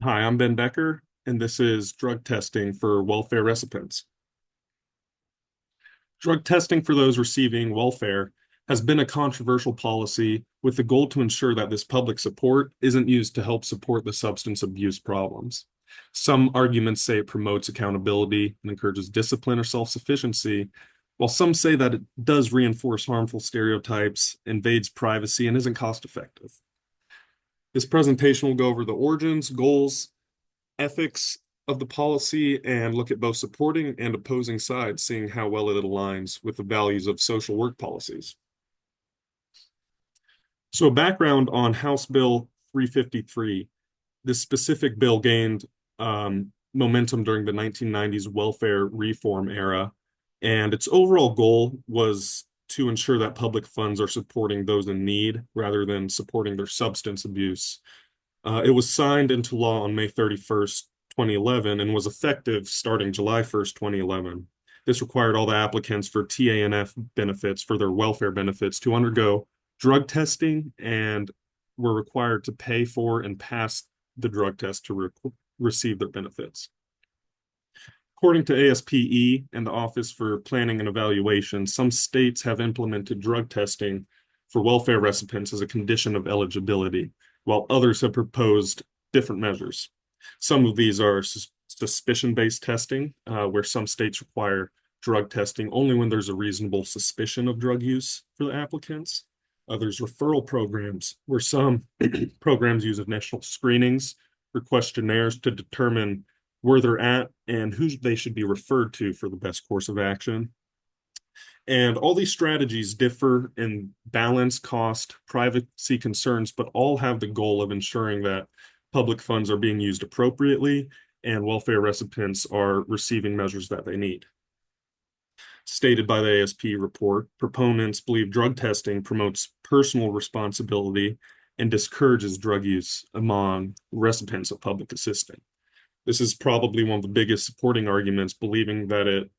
Hi, I'm Ben Becker, and this is drug testing for welfare recipients. Drug testing for those receiving welfare has been a controversial policy with the goal to ensure that this public support isn't used to help support the substance abuse problems. Some arguments say it promotes accountability and encourages discipline or self-sufficiency, while some say that it does reinforce harmful stereotypes, invades privacy, and isn't cost-effective. This presentation will go over the origins, goals, ethics of the policy and look at both supporting and opposing sides, seeing how well it aligns with the values of social work policies. So, a background on House Bill 353. This specific bill gained momentum during the 1990s welfare reform era, and its overall goal was to ensure that public funds are supporting those in need rather than supporting their substance abuse. It was signed into law on May 31st, 2011, and was effective starting July 1st, 2011. This required all the applicants for TANF benefits, for their welfare benefits, to undergo drug testing and were required to pay for and pass the drug test to receive their benefits. According to ASPE and the Office for Planning and Evaluation, some states have implemented drug testing for welfare recipients as a condition of eligibility, while others have proposed different measures. Some of these are suspicion-based testing, where some states require drug testing only when there's a reasonable suspicion of drug use for the applicants. Others, referral programs, where some programs use initial screenings or questionnaires to determine where they're at and who they should be referred to for the best course of action. And all these strategies differ in balance, cost, privacy concerns, but all have the goal of ensuring that public funds are being used appropriately and welfare recipients are receiving measures that they need. Stated by the ASP report, proponents believe drug testing promotes personal responsibility and discourages drug use among recipients of public assistance. This is probably one of the biggest supporting arguments, believing that it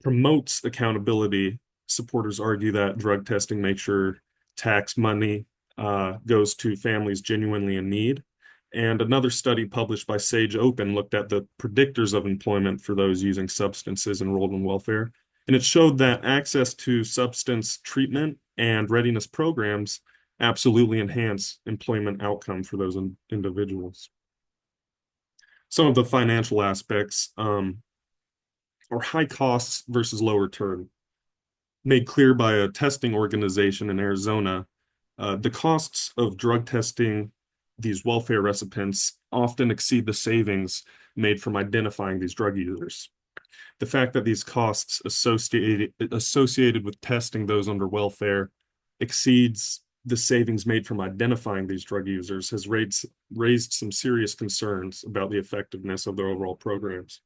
promotes accountability. Supporters argue that drug testing makes sure tax money goes to families genuinely in need. And another study published by Sage Open looked at the predictors of employment for those using substances enrolled in welfare. And it showed that access to substance treatment and readiness programs absolutely enhance employment outcome for those individuals. Some of the financial aspects are high costs versus low return. Made clear by a testing organization in Arizona, the costs of drug testing these welfare recipients often exceed the savings made from identifying these drug users. The fact that these costs associated with testing those under welfare exceeds the savings made from identifying these drug users has raised some serious concerns about the effectiveness of their overall programs.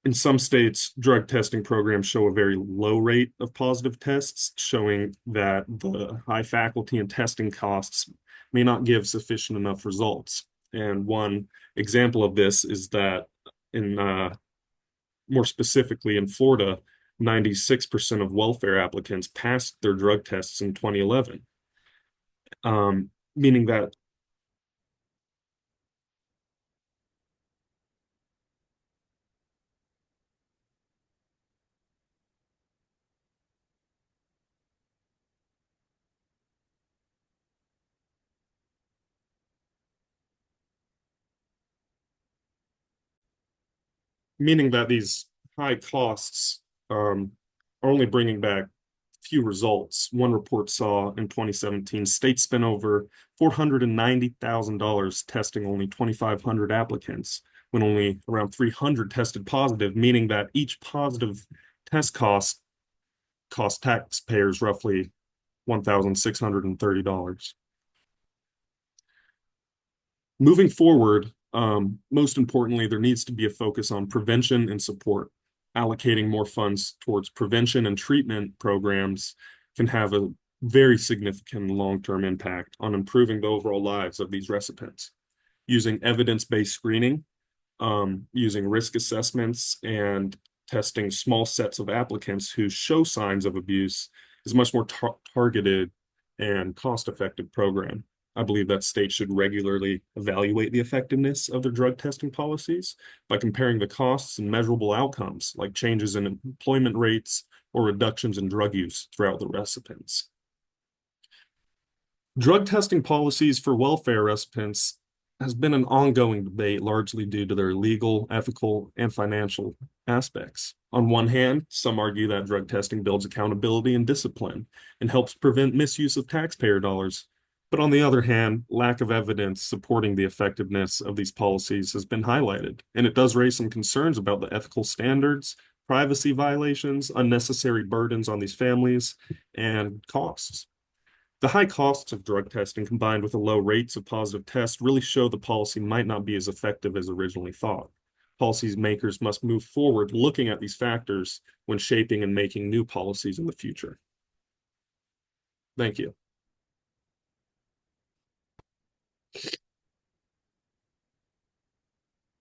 In some states, drug testing programs show a very low rate of positive tests, showing that the high faculty and testing costs may not give sufficient enough results. And one example of this is that in more specifically in Florida, 96% of welfare applicants passed their drug tests in 2011, meaning that these high costs are only bringing back few results. One report saw in 2017, states spent over $490,000 testing only 2,500 applicants, when only around 300 tested positive, meaning that each positive test cost taxpayers roughly $1,630. Moving forward, most importantly, there needs to be a focus on prevention and support. Allocating more funds towards prevention and treatment programs can have a very significant long-term impact on improving the overall lives of these recipients. Using evidence-based screening, using risk assessments, and testing small sets of applicants who show signs of abuse is a much more targeted and cost-effective program. I believe that states should regularly evaluate the effectiveness of their drug testing policies by comparing the costs and measurable outcomes, like changes in employment rates or reductions in drug use throughout the recipients. Drug testing policies for welfare recipients has been an ongoing debate, largely due to their legal, ethical, and financial aspects. On one hand, some argue that drug testing builds accountability and discipline and helps prevent misuse of taxpayer dollars. But on the other hand, lack of evidence supporting the effectiveness of these policies has been highlighted, and it does raise some concerns about the ethical standards, privacy violations, unnecessary burdens on these families, and costs. The high costs of drug testing combined with the low rates of positive tests really show the policy might not be as effective as originally thought. Policymakers must move forward looking at these factors when shaping and making new policies in the future. Thank you.